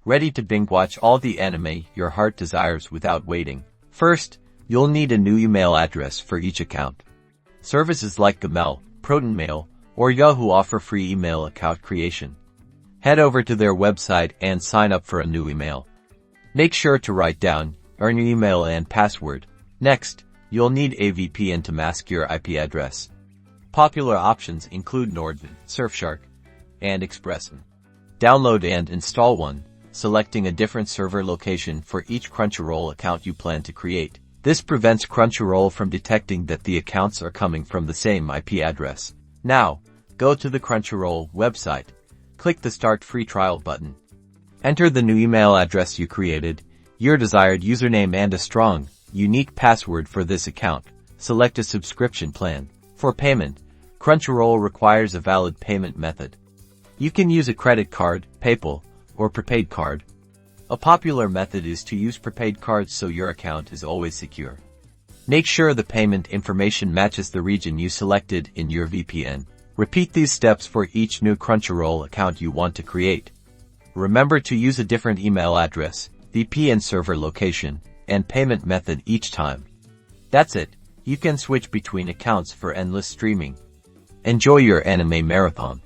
ready to binge watch all the anime your heart desires without waiting. First, you'll need a new email address for each account. Services like Gmail, ProtonMail, or Yahoo offer free email account creation. Head over to their website and sign up for a new email. Make sure to write down your email and password. Next, you'll need a VPN to mask your IP address. Popular options include Nordvpn, Surfshark, and Expressvpn. Download and install one, selecting a different server location for each Crunchyroll account you plan to create. This prevents Crunchyroll from detecting that the accounts are coming from the same IP address. Now, go to the Crunchyroll website. Click the Start Free Trial button. Enter the new email address you created, your desired username and a strong, unique password for this account. Select a subscription plan. For payment, Crunchyroll requires a valid payment method. You can use a credit card, PayPal, or prepaid card. A popular method is to use prepaid cards so your account is always secure. Make sure the payment information matches the region you selected in your VPN. Repeat these steps for each new Crunchyroll account you want to create. Remember to use a different email address, VPN server location, and payment method each time. That's it. You can switch between accounts for endless streaming. Enjoy your anime marathon.